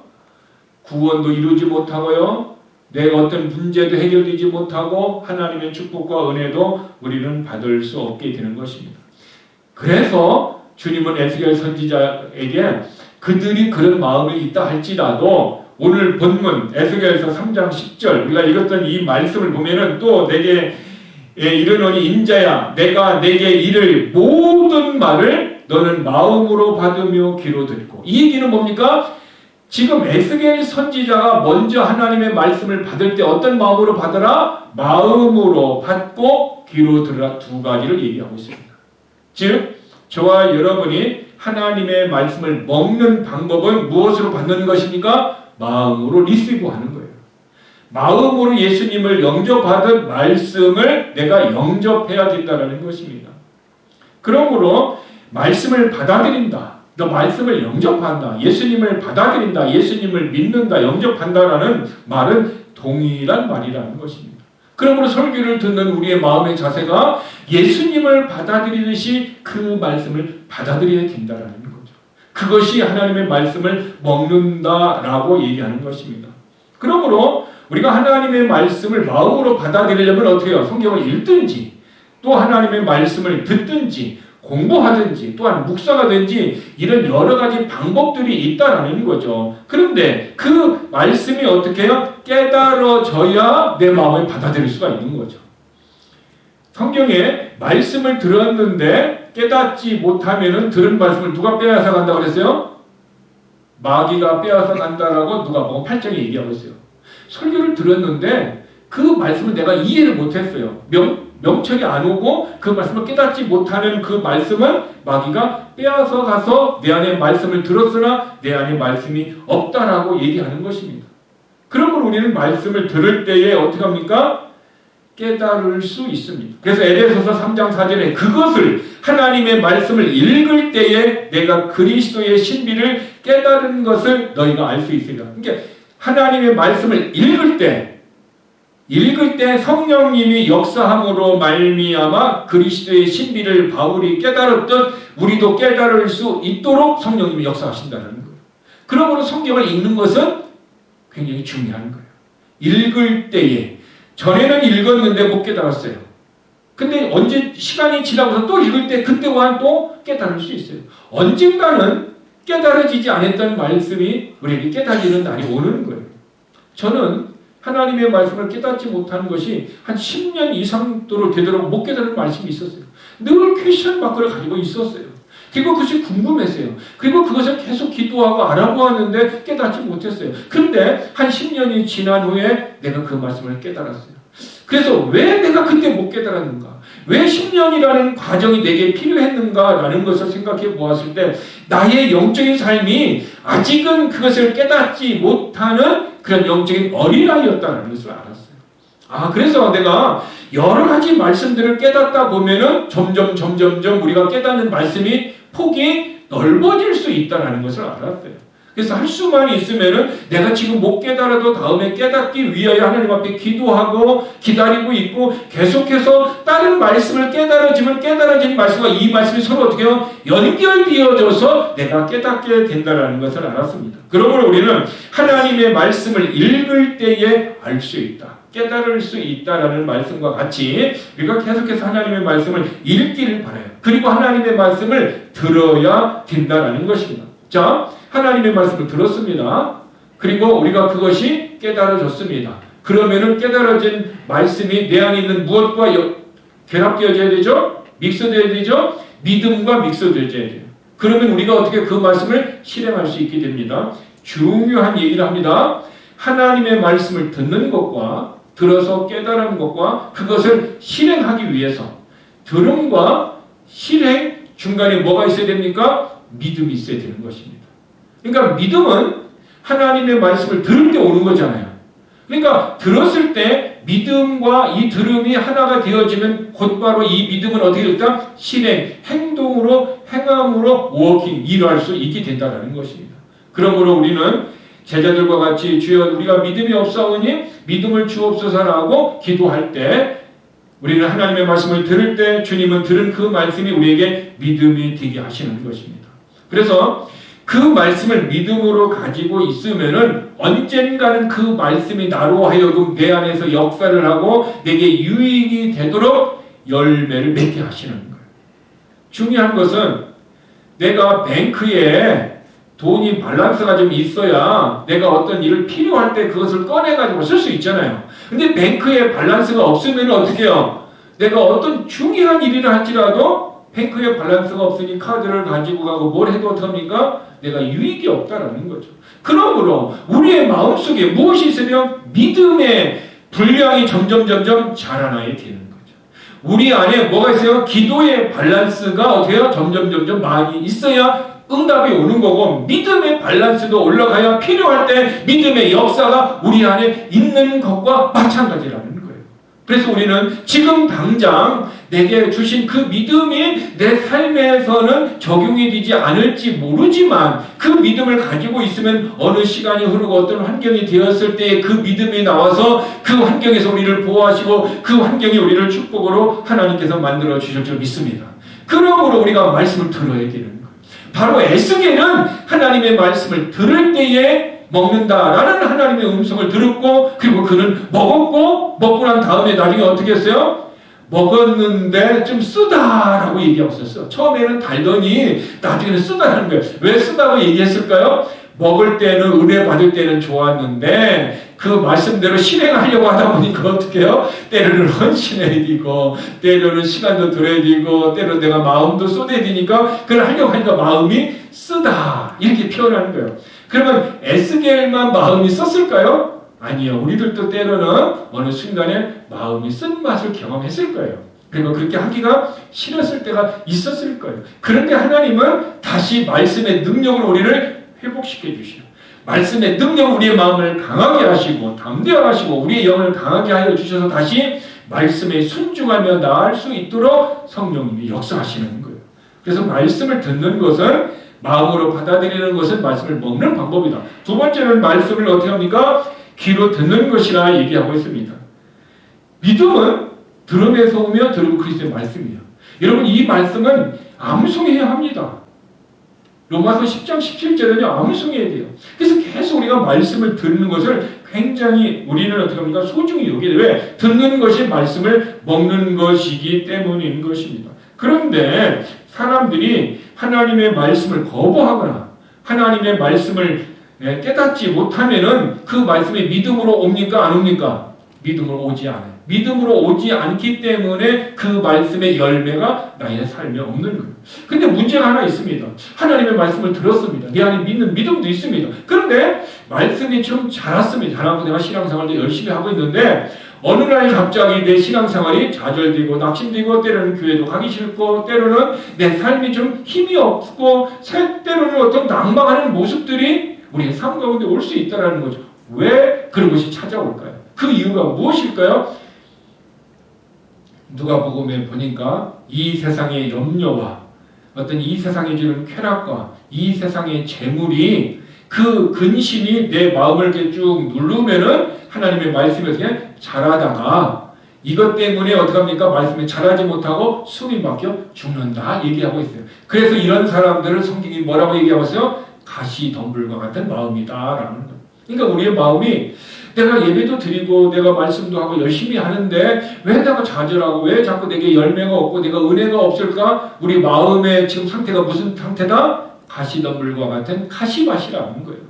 구원도 이루지 못하고요. 내 어떤 문제도 해결되지 못하고 하나님의 축복과 은혜도 우리는 받을 수 없게 되는 것입니다. 그래서 주님은 에스겔 선지자에게 그들이 그런 마음이 있다 할지라도 오늘 본문 에스겔서 3장 10절 우리가 읽었던 이 말씀을 보면은 또 내게 이르노니 인자야 내가 내게 이를 모든 말을 너는 마음으로 받으며 귀로 듣고 이 얘기는 뭡니까? 지금 에스겔 선지자가 먼저 하나님의 말씀을 받을 때 어떤 마음으로 받으라? 마음으로 받고 귀로 들으라 두 가지를 얘기하고 있습니다. 즉 저와 여러분이 하나님의 말씀을 먹는 방법은 무엇으로 받는 것입니까? 마음으로 리시브하는 거예요. 마음으로 예수님을 영접받은 말씀을 내가 영접해야 된다는 것입니다. 그러므로 말씀을 받아들인다. 너 말씀을 영접한다. 예수님을 받아들인다. 예수님을 믿는다. 영접한다라는 말은 동일한 말이라는 것입니다. 그러므로 설교를 듣는 우리의 마음의 자세가 예수님을 받아들이듯이 그 말씀을 받아들여야 된다는 거죠. 그것이 하나님의 말씀을 먹는다라고 얘기하는 것입니다. 그러므로 우리가 하나님의 말씀을 마음으로 받아들이려면 어떻게 해요? 성경을 읽든지 또 하나님의 말씀을 듣든지 공부하든지 또한 묵상가 되든지 이런 여러 가지 방법들이 있다라는 거죠. 그런데 그 말씀이 어떻게 해요? 깨달아져야 내 마음을 받아들일 수가 있는 거죠. 성경에 말씀을 들었는데 깨닫지 못하면은 들은 말씀을 누가 빼앗아 간다고 그랬어요? 마귀가 빼앗아 간다라고 누가복음 8장에 얘기하고 있어요. 설교를 들었는데 그 말씀을 내가 이해를 못했어요. 명철이 안 오고 그 말씀을 깨닫지 못하는 그 말씀은 마귀가 빼앗아 가서 내 안에 말씀을 들었으나 내 안에 말씀이 없다라고 얘기하는 것입니다. 그러므로 우리는 말씀을 들을 때에 어떻게 합니까? 깨달을 수 있습니다. 그래서 에베소서 3장 4절에 그것을 하나님의 말씀을 읽을 때에 내가 그리스도의 신비를 깨달은 것을 너희가 알 수 있으리라. 그러니까 하나님의 말씀을 읽을 때 성령님이 역사함으로 말미암아 그리스도의 신비를 바울이 깨달았던 우리도 깨달을 수 있도록 성령님이 역사하신다는 거예요. 그러므로 성경을 읽는 것은 굉장히 중요한 거예요. 읽을 때에 전에는 읽었는데 못 깨달았어요. 근데 언제 시간이 지나고서 또 읽을 때 그때와 또 깨달을 수 있어요. 언젠가는 깨달아지지 않았던 말씀이 우리에게 깨달아지는 날이 오는 거예요. 저는 하나님의 말씀을 깨닫지 못하는 것이 한 10년 이상 되도록 못 깨달은 말씀이 있었어요. 늘 퀘스천 마크를 가지고 있었어요. 그리고 그것이 궁금했어요. 그리고 그것을 계속 기도하고 알아보았는데 깨닫지 못했어요. 그런데 한 10년이 지난 후에 내가 그 말씀을 깨달았어요. 그래서 왜 내가 그때 못 깨달았는가? 왜 10년이라는 과정이 내게 필요했는가라는 것을 생각해 보았을 때 나의 영적인 삶이 아직은 그것을 깨닫지 못하는 그런 영적인 어린아이였다는 것을 알았어요. 그래서 내가 여러 가지 말씀들을 깨닫다 보면은 점점 우리가 깨닫는 말씀이 폭이 넓어질 수 있다는 것을 알았어요. 그래서 할 수만 있으면은 내가 지금 못 깨달아도 다음에 깨닫기 위하여 하나님 앞에 기도하고 기다리고 있고 계속해서 다른 말씀을 깨달아지면 깨달아진 말씀과 이 말씀이 서로 어떻게 해요? 연결되어져서 내가 깨닫게 된다는 것을 알았습니다. 그러므로 우리는 하나님의 말씀을 읽을 때에 알 수 있다. 깨달을 수 있다라는 말씀과 같이 우리가 계속해서 하나님의 말씀을 읽기를 바라요. 그리고 하나님의 말씀을 들어야 된다라는 것입니다. 자, 하나님의 말씀을 들었습니다. 그리고 우리가 그것이 깨달아졌습니다. 그러면은 깨달아진 말씀이 내 안에 있는 무엇과 결합되어져야 되죠? 믹스되어야 되죠? 믿음과 믹스되어져야 돼요. 그러면 우리가 어떻게 그 말씀을 실행할 수 있게 됩니다. 중요한 얘기를 합니다. 하나님의 말씀을 듣는 것과 들어서 깨달은 것과 그것을 실행하기 위해서 들음과 실행 중간에 뭐가 있어야 됩니까? 믿음이 있어야 되는 것입니다. 그러니까 믿음은 하나님의 말씀을 들을 때 오는 거잖아요. 그러니까 들었을 때 믿음과 이 들음이 하나가 되어지면 곧바로 이 믿음은 어떻게 됐다? 실행, 행동으로, 행함으로 워킹, 일할 수 있게 된다는 것입니다. 그러므로 우리는 제자들과 같이 주여 우리가 믿음이 없사오니 믿음을 주옵소서라고 기도할 때 우리는 하나님의 말씀을 들을 때 주님은 들은 그 말씀이 우리에게 믿음이 되게 하시는 것입니다. 그래서 그 말씀을 믿음으로 가지고 있으면은 언젠가는 그 말씀이 나로 하여금 내 안에서 역사를 하고 내게 유익이 되도록 열매를 맺게 하시는 거예요. 중요한 것은 내가 뱅크에 돈이 밸런스가 좀 있어야 내가 어떤 일을 필요할 때 그것을 꺼내가지고 쓸 수 있잖아요. 근데 뱅크에 밸런스가 없으면 어떻게 해요? 내가 어떤 중요한 일이라 할지라도 뱅크에 밸런스가 없으니 카드를 가지고 가고 뭘 해도 어떡합니까? 내가 유익이 없다라는 거죠. 그러므로 우리의 마음속에 무엇이 있으면 믿음의 분량이 점점 자라나야 되는 거죠. 우리 안에 뭐가 있어요? 기도의 밸런스가 어떻게 해요? 점점 많이 있어야 응답이 오는 거고 믿음의 밸런스도 올라가야 필요할 때 믿음의 역사가 우리 안에 있는 것과 마찬가지라는 거예요. 그래서 우리는 지금 당장 내게 주신 그 믿음이 내 삶에서는 적용이 되지 않을지 모르지만 그 믿음을 가지고 있으면 어느 시간이 흐르고 어떤 환경이 되었을 때 그 믿음이 나와서 그 환경에서 우리를 보호하시고 그 환경이 우리를 축복으로 하나님께서 만들어 주실 줄 믿습니다. 그러므로 우리가 말씀을 들어야 되는 거예요. 바로 에스겔은 하나님의 말씀을 들을 때에 먹는다라는 하나님의 음성을 들었고 그리고 그는 먹고 난 다음에 나중에 어떻게 했어요? 먹었는데 좀 쓰다라고 얘기하고 있었어요. 처음에는 달더니 나중에는 쓰다라는 거예요. 왜 쓰다고 얘기했을까요? 먹을 때는 은혜 받을 때는 좋았는데 그 말씀대로 실행하려고 하다 보니까 어떻게 해요? 때로는 헌신해야 되고 때로는 시간도 들어야 되고 때로는 내가 마음도 쏟아야 되니까 그걸 하려고 하니까 마음이 쓰다 이렇게 표현하는 거예요. 그러면 에스겔만 마음이 썼을까요? 아니요. 우리들도 때로는 어느 순간에 마음이 쓴 맛을 경험했을 거예요. 그리고 그렇게 하기가 싫었을 때가 있었을 거예요. 그런데 하나님은 다시 말씀의 능력으로 우리를 회복시켜 주시고 말씀의 능력으로 우리의 마음을 강하게 하시고 담대하게 하시고 우리의 영을 강하게 하여 주셔서 다시 말씀에 순종하며 나아갈 수 있도록 성령님이 역사하시는 거예요. 그래서 말씀을 듣는 것은 마음으로 받아들이는 것은 말씀을 먹는 방법이다. 두 번째는 말씀을 어떻게 합니까? 귀로 듣는 것이라 얘기하고 있습니다. 믿음은 들음에서 오며 들음 그리스도의 말씀이에요. 여러분 이 말씀은 암송해야 합니다. 로마서 10장 17절에는 암송해야 돼요. 그래서 계속 우리가 말씀을 듣는 것을 굉장히 우리는 어떻게 합니까? 소중히 여기에 왜? 듣는 것이 말씀을 먹는 것이기 때문인 것입니다. 그런데 사람들이 하나님의 말씀을 거부하거나 하나님의 말씀을 깨닫지 못하면은 그 말씀이 믿음으로 옵니까? 안 옵니까? 믿음으로 오지 않아요. 믿음으로 오지 않기 때문에 그 말씀의 열매가 나의 삶에 없는 거예요. 근데 문제가 하나 있습니다. 하나님의 말씀을 들었습니다. 내 안에 믿는 믿음도 있습니다. 그런데 말씀이 좀 자랐습니다. 자라고 내가 신앙생활도 열심히 하고 있는데 어느 날 갑자기 내 신앙생활이 좌절되고 낙심되고 때로는 교회도 가기 싫고 때로는 내 삶이 좀 힘이 없고 때로는 어떤 낭망하는 모습들이 우리의 삶 가운데 올 수 있다는 거죠. 왜 그런 것이 찾아올까요? 그 이유가 무엇일까요? 누가복음에 보니까 이 세상의 염려와 어떤 이 세상에 주는 쾌락과 이 세상의 재물이 그 근심이 내 마음을 이렇게 쭉 누르면은 하나님의 말씀에 그냥 자라다가 이것 때문에 어떻게 합니까? 말씀에 자라지 못하고 숨이 막혀 죽는다 얘기하고 있어요. 그래서 이런 사람들을 성경이 뭐라고 얘기하고 있어요? 가시덤불과 같은 마음이다라는 거예요. 그러니까 우리의 마음이 내가 예배도 드리고 내가 말씀도 하고 열심히 하는데 왜 내가 좌절하고 왜 자꾸 내게 열매가 없고 내가 은혜가 없을까? 우리 마음의 지금 상태가 무슨 상태다? 가시덤불과 같은 가시밭이라는 거예요.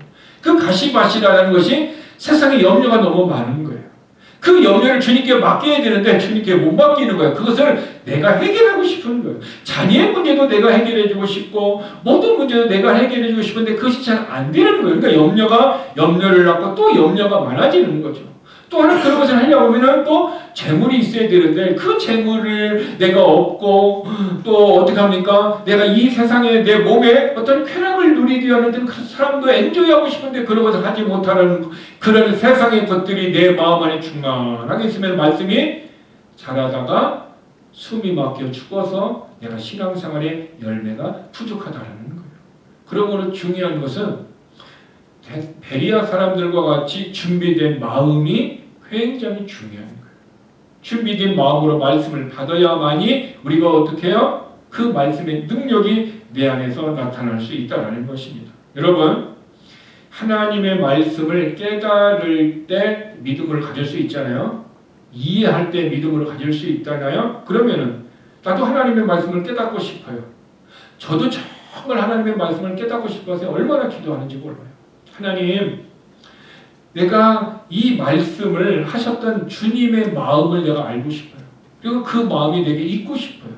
그 가시밭이라는 것이 세상에 염려가 너무 많은 거예요. 그 염려를 주님께 맡겨야 되는데 주님께 못 맡기는 거예요. 그것을 내가 해결하고 싶은 거예요. 자녀의 문제도 내가 해결해주고 싶고 모든 문제도 내가 해결해주고 싶은데 그것이 잘 안 되는 거예요. 그러니까 염려를 낳고 또 염려가 많아지는 거죠. 또 하나 그런 것을 하려고 하면 또 재물이 있어야 되는데 그 재물을 내가 얻고 또 어떻게 합니까? 내가 이 세상에 내 몸에 어떤 쾌락을 우리 교회 하는데 그 사람도 엔조이하고 싶은데 그런 것을 하지 못하는 그런 세상의 것들이 내 마음 안에 충만하게 있으면 말씀이 자라다가 숨이 막혀 죽어서 내가 신앙생활의 열매가 부족하다는 거예요. 그러므로 중요한 것은 베리아 사람들과 같이 준비된 마음이 굉장히 중요한 거예요. 준비된 마음으로 말씀을 받아야만이 우리가 어떻게 해요? 그 말씀의 능력이 내 안에서 나타날 수 있다는 것입니다. 여러분, 하나님의 말씀을 깨달을 때 믿음을 가질 수 있잖아요. 이해할 때 믿음을 가질 수 있잖아요. 그러면은 나도 하나님의 말씀을 깨닫고 싶어요. 저도 정말 하나님의 말씀을 깨닫고 싶어서 얼마나 기도하는지 몰라요. 하나님, 내가 이 말씀을 하셨던 주님의 마음을 내가 알고 싶어요. 그리고 그 마음이 내게 있고 싶어요.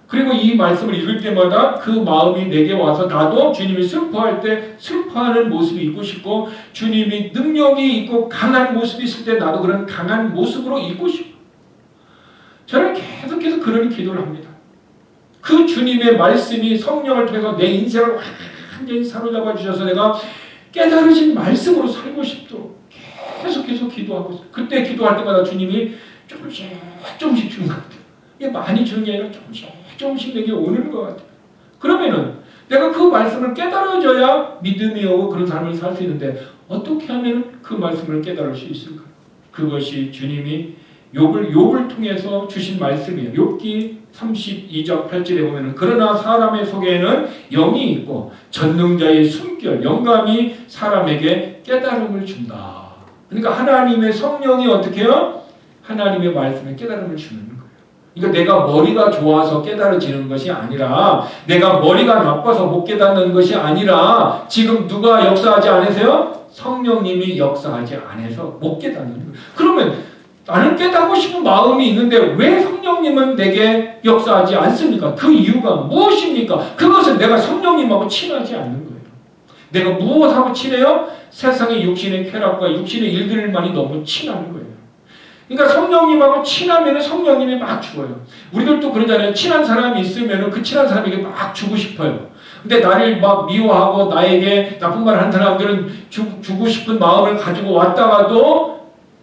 그리고 이 말씀을 읽을 때마다 그 마음이 내게 와서 나도 주님이 슬퍼할 때 슬퍼하는 모습이 있고 싶고, 주님이 능력이 있고 강한 모습이 있을 때 나도 그런 강한 모습으로 있고 싶어요. 저는 계속해서 그런 기도를 합니다. 그 주님의 말씀이 성령을 통해서 내 인생을 완전히 사로잡아 주셔서 내가 깨달으신 말씀으로 살고 싶도록 계속해서 기도하고 있어요. 그때 기도할 때마다 주님이 조금씩 주는 것 같아요. 이게 많이 주는 게 아니라 조금씩 내게 오는 것 같아요. 그러면은 내가 그 말씀을 깨달아져야 믿음이 오고 그런 삶을 살 수 있는데 어떻게 하면 그 말씀을 깨달을 수 있을까? 그것이 주님이 욥을 통해서 주신 말씀이에요. 욥기 32장 8절에 보면은 그러나 사람의 속에는 영이 있고 전능자의 숨결, 영감이 사람에게 깨달음을 준다. 그러니까 하나님의 성령이 어떻게 해요? 하나님의 말씀에 깨달음을 주는 거예요. 그러니까 내가 머리가 좋아서 깨달아지는 것이 아니라, 내가 머리가 나빠서 못 깨닫는 것이 아니라, 지금 누가 역사하지 않으세요? 성령님이 역사하지 않아서 못 깨닫는 거예요. 그러면 나는 깨닫고 싶은 마음이 있는데 왜 성령님은 내게 역사하지 않습니까? 그 이유가 무엇입니까? 그것은 내가 성령님하고 친하지 않는 거예요. 내가 무엇하고 친해요? 세상의 육신의 쾌락과 육신의 일들만이 너무 친한 거예요. 그러니까 성령님하고 친하면 성령님이 막 죽어요. 우리들도 그러잖아요. 친한 사람이 있으면 그 친한 사람에게 막 주고 싶어요. 근데 나를 막 미워하고 나에게 나쁜 말을 하는 사람들은 주고 싶은 마음을 가지고 왔다가도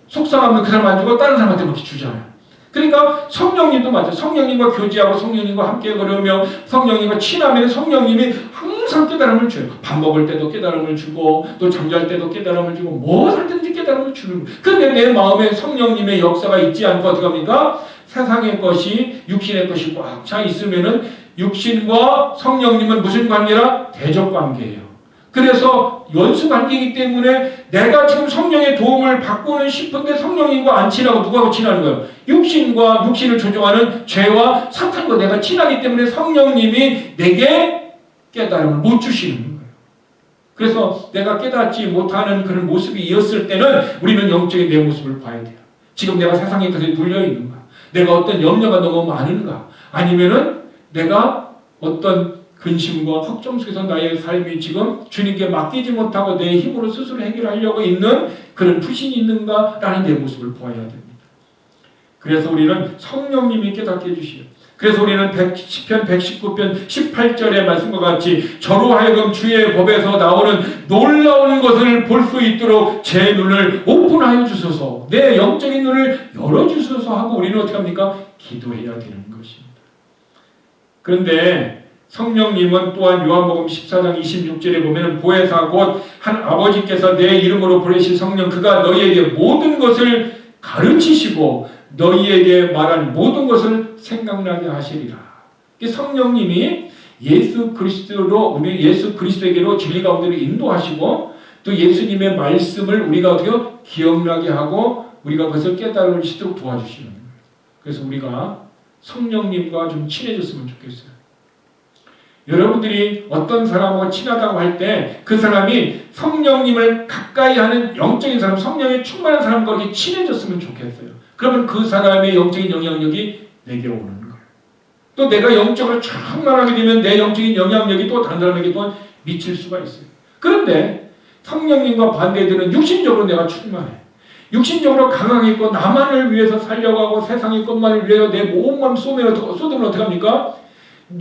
속상하면 그 사람 안 주고 다른 사람한테 막 주잖아요. 그러니까 성령님도 맞아요. 성령님과 교제하고 성령님과 함께 걸으며 성령님과 친하면 성령님이 항상 깨달음을 줘요. 밥 먹을 때도 깨달음을 주고 또 잠잘 때도 깨달음을 주고 무엇 할 때든지 깨달음을 주는 거예요. 근데 내 마음에 성령님의 역사가 있지 않고 어떻게 합니까? 세상의 것이 육신의 것이 꽉 차 있으면은 육신과 성령님은 무슨 관계라? 대적 관계예요. 그래서 연수 관계이기 때문에 내가 지금 성령의 도움을 받고는 싶은데 성령님과 안 친하고 누구하고 친하는 거예요? 육신과 육신을 조종하는 죄와 사탄과 내가 친하기 때문에 성령님이 내게 깨달음을 못 주시는 거예요. 그래서 내가 깨닫지 못하는 그런 모습이 이었을 때는 우리는 영적인 내 모습을 봐야 돼요. 지금 내가 세상의 것에 눌려있는가? 내가 어떤 염려가 너무 많은가? 아니면은 내가 어떤 근심과 걱정 속에서 나의 삶이 지금 주님께 맡기지 못하고 내 힘으로 스스로 해결하려고 있는 그런 불신이 있는가라는 내 모습을 보아야 됩니다. 그래서 우리는 성령님이 깨닫게 해주시오. 그래서 우리는 시편 119편 18절의 말씀과 같이 저로 하여금 주의 법에서 나오는 놀라운 것을 볼 수 있도록 제 눈을 오픈하여 주소서, 내 영적인 눈을 열어주소서 하고 우리는 어떻게 합니까? 기도해야 되는 것입니다. 그런데 성령님은 또한 요한복음 14장 26절에 보면 보혜사 곧 한 아버지께서 내 이름으로 보내신 성령 그가 너희에게 모든 것을 가르치시고 너희에게 말한 모든 것을 생각나게 하시리라. 성령님이 예수 그리스도에게로 진리 가운데로 인도하시고 또 예수님의 말씀을 우리가 어떻게 기억나게 하고 우리가 그것을 깨달을 수 있도록 도와주시는 거예요. 그래서 우리가 성령님과 좀 친해졌으면 좋겠어요. 여러분들이 어떤 사람하고 친하다고 할 때 그 사람이 성령님을 가까이 하는 영적인 사람, 성령에 충만한 사람과 이렇게 친해졌으면 좋겠어요. 그러면 그 사람의 영적인 영향력이 내게 오는 거예요. 또 내가 영적으로 충만하게 되면 내 영적인 영향력이 또 다른 사람에게 또한 미칠 수가 있어요. 그런데 성령님과 반대되는 육신적으로 내가 충만해. 육신적으로 강하게 있고 나만을 위해서 살려고 하고 세상의 것만을 위해서 내 온몸 쏟으면 어떻게 합니까?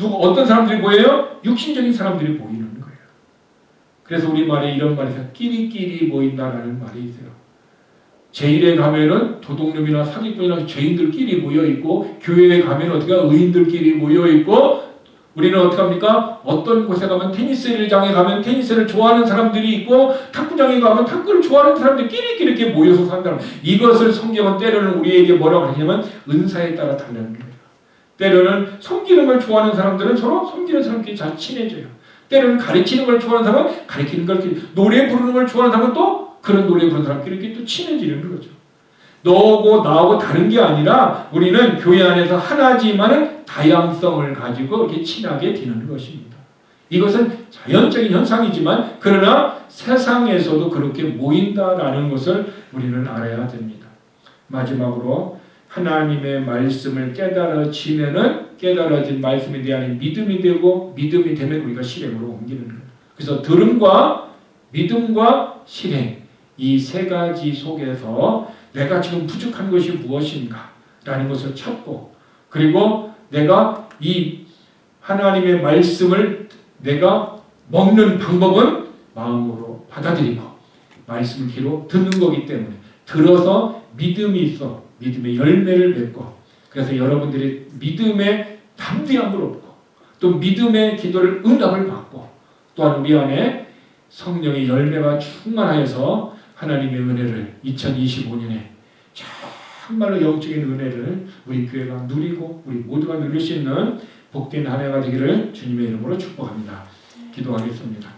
어떤 사람들이 보여요? 육신적인 사람들이 보이는 거예요. 그래서 우리말에 이런 말이 있어요. 끼리끼리 모인다라는 말이 있어요. 제1에 가면은 도둑놈이나 사기꾼이나 죄인들끼리 모여있고, 교회에 가면 어떻게 의인들끼리 모여있고, 우리는 어떻게 합니까? 어떤 곳에 가면 테니스장에 가면 테니스를 좋아하는 사람들이 있고, 탁구장에 가면 탁구를 좋아하는 사람들끼리 이렇게 모여서 산다는, 이것을 성경은 때로는 우리에게 뭐라고 하냐면 은사에 따라 달라는 거예요. 때로는 섬기는 걸 좋아하는 사람들은 서로 섬기는 사람끼리 잘 친해져요. 때로는 가르치는 걸 좋아하는 사람은 가르치는 걸, 노래 부르는 걸 좋아하는 사람은 또 그런 노래 부르는 사람끼리 이렇게 또 친해지는 거죠. 너하고 나하고 다른 게 아니라 우리는 교회 안에서 하나지만은 다양성을 가지고 이렇게 친하게 되는 것입니다. 이것은 자연적인 현상이지만 그러나 세상에서도 그렇게 모인다라는 것을 우리는 알아야 됩니다. 마지막으로 하나님의 말씀을 깨달아지면은 깨달아진 말씀에 대한 믿음이 되고, 믿음이 되면 우리가 실행으로 옮기는 거예요. 그래서 들음과 믿음과 실행, 이 세 가지 속에서 내가 지금 부족한 것이 무엇인가 라는 것을 찾고, 그리고 내가 이 하나님의 말씀을 내가 먹는 방법은 마음으로 받아들이고 말씀을 귀로 듣는 거기 때문에 들어서 믿음이 있어 믿음의 열매를 맺고, 그래서 여러분들이 믿음의 담대함을 얻고 또 믿음의 기도를 응답을 받고, 또한 우리 안에 성령의 열매가 충만하여서 하나님의 은혜를 2025년에 정말로 영적인 은혜를 우리 교회가 누리고 우리 모두가 누릴 수 있는 복된 한 해가 되기를 주님의 이름으로 축복합니다. 기도하겠습니다.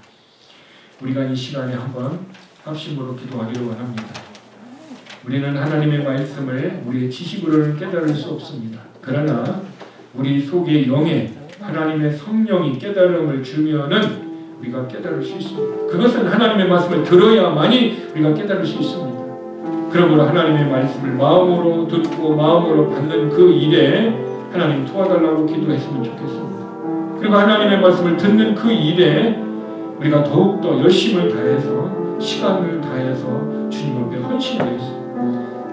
우리가 이 시간에 한번 합심으로 기도하기를 원합니다. 우리는 하나님의 말씀을 우리의 지식으로는 깨달을 수 없습니다. 그러나 우리 속의 영에 하나님의 성령이 깨달음을 주면은 우리가 깨달을 수 있습니다. 그것은 하나님의 말씀을 들어야만이 우리가 깨달을 수 있습니다. 그러므로 하나님의 말씀을 마음으로 듣고 마음으로 받는 그 일에 하나님 도와달라고 기도했으면 좋겠습니다. 그리고 하나님의 말씀을 듣는 그 일에 우리가 더욱더 열심을 다해서 시간을 다해서 주님 앞에 헌신하겠습니다.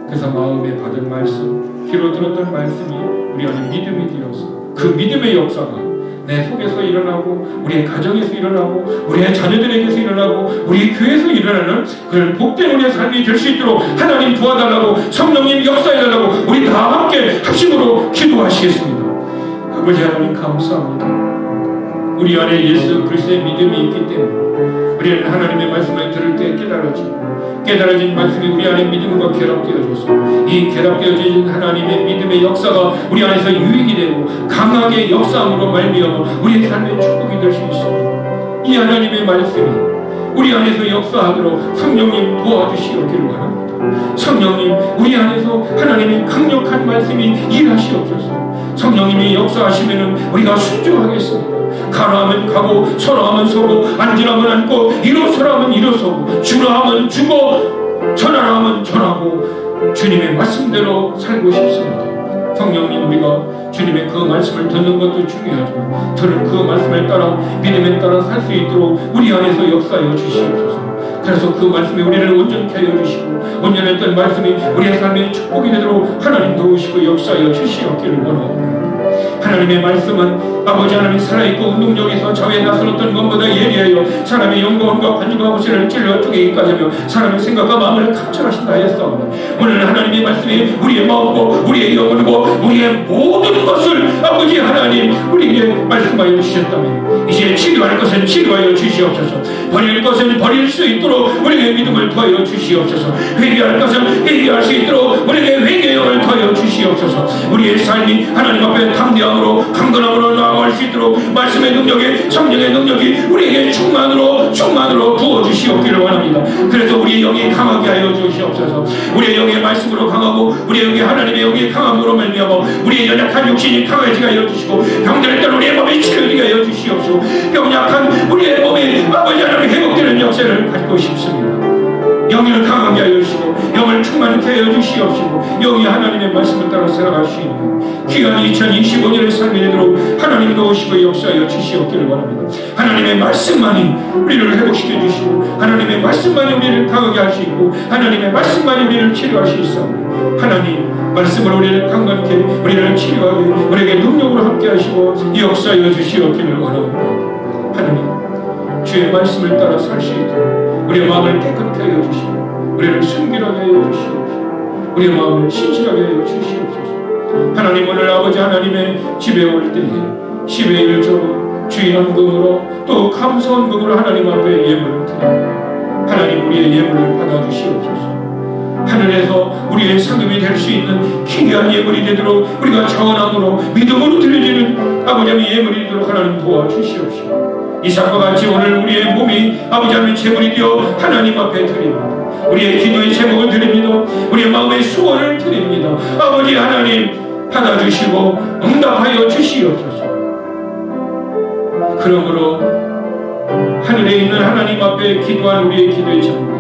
그래서 마음에 받은 말씀, 귀로 들었던 말씀이 우리 안에 믿음이 되어서 그 믿음의 역사가 내 속에서 일어나고 우리의 가정에서 일어나고 우리의 자녀들에게서 일어나고 우리 교회에서 일어나는 그런 복된 우리의 삶이 될 수 있도록 하나님 도와달라고, 성령님 역사해달라고 우리 다 함께 합심으로 기도하시겠습니다. 아버지 하나님 감사합니다. 우리 안에 예수 그리스도의 믿음이 있기 때문에 우리는 하나님의 말씀을 들을 때 깨달아진 말씀이 우리 안에 믿음과 결합되어져서 이 결합되어진 하나님의 믿음의 역사가 우리 안에서 유익이 되고 강하게 역사함으로 말미암아 우리의 삶의 축복이 될 수 있습니다. 이 하나님의 말씀이 우리 안에서 역사하도록 성령님 도와주시기를 바랍니다. 성령님 우리 안에서 하나님의 강력한 말씀이 일하시옵소서. 성령님이 역사하시면 우리가 순종하겠습니다. 가라 하면 가고 서라 하면 서고 앉으라 하면 앉고 일어서라 하면 일어서고 주라 하면 주고 전하라 하면 전하고 주님의 말씀대로 살고 싶습니다. 성령님 우리가 주님의 그 말씀을 듣는 것도 중요하지만 들은 그 말씀을 따라 믿음에 따라 살 수 있도록 우리 안에서 역사하여 주시옵소서. 그래서 그 말씀이 우리를 온전케 하여 주시고 온전했던 말씀이 우리의 삶의 축복이 되도록 하나님 도우시고 역사하여 주시옵기를 원하옵니다. 하나님의 말씀은 아버지 하나님 살아있고 운동력에서 저에 나서었던 것보다 예리하여 사람의 영광과 관심과 호시를 찔러 쪼개기까지 하며 사람의 생각과 마음을 감찰하신다 하였사오니 오늘 하나님의 말씀이 우리의 마음과 우리의 영혼과 우리의 모든 것을 아버지 하나님 우리에게 말씀하여 주셨다면 이제 치료할 것은 치료하여 주시옵소서. 버릴 것은 버릴 수 있도록 우리에게 믿음을 더하여 주시옵소서. 회개할 것은 회개할 수 있도록 우리에게 회개의 영을 더하여 주시옵소서. 우리의 삶이 하나님 앞에 담대함으로 강건함으로 나아갈 수 있도록 말씀의 능력이 성령의 능력이 우리에게 충만으로 부어주시옵기를 원합니다. 그래서 우리의 영이 강하게 하여 주시옵소서. 우리의 영의 말씀으로 강하고 우리의 영이 하나님의 영이 강함으로 말미암아 우리의 연약한 육신이 강해지게 하여 주시고 병들을 때 우리의 몸이 치료되게 하여 주시옵소서. 병약한 우리의 몸이 아버지 하나님 회복되는 역사를 가지고 싶습니다. 영을 강하게 하여 주시고 영을 충만케 하여 주시옵시고 영이 하나님의 말씀을 따라 살아갈 수 있는 귀한 2025년의 삶이 되도록 하나님 도우시고 역사하여 주시옵기를 원합니다. 하나님의 말씀만이 우리를 회복시켜 주시고 하나님의 말씀만이 우리를 강하게 할 수 있고 하나님의 말씀만이 우리를 치료할 수 있사오니 하나님 말씀으로 우리를 강건케 우리를 치료하게 우리에게 능력으로 함께 하시고 역사하여 주시옵기를 원합니다. 하나님 주의 말씀을 따라 살 수 있도록 우리의 마음을 깨끗하게 하여 주시고 우리를 순결하게 하여 주시옵소서. 우리의 마음을 신실하게 하여 주시옵소서. 하나님, 오늘 아버지 하나님의 집에 올 때에 10의 1조로 주인원금으로 또 감사원금으로 하나님 앞에 예물을 드립니다. 하나님, 우리의 예물을 받아주시옵소서. 하늘에서 우리의 상급이 될 수 있는 귀한 예물이 되도록 우리가 자원함으로 믿음으로 드려지는 아버지 하나님의 예물이 되도록 하나님 도와주시옵시고, 이삭과 같이 오늘 우리의 몸이 아버지 하나님의 제물이 되어 하나님 앞에 드립니다. 우리의 기도의 제목을 드립니다. 우리의 마음의 소원을 드립니다. 아버지 하나님, 받아주시고 응답하여 주시옵소서. 그러므로 하늘에 있는 하나님 앞에 기도한 우리의 기도의 제목이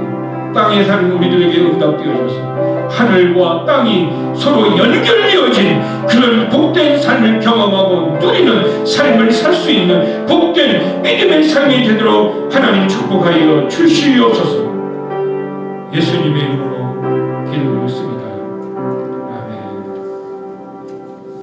땅에 사는 우리들에게 응답되어져서 하늘과 땅이 서로 연결되어진 그런 복된 삶을 경험하고 누리는 삶을 살 수 있는 복된 믿음의 삶이 되도록 하나님 축복하여 주시옵소서. 예수님의 이름으로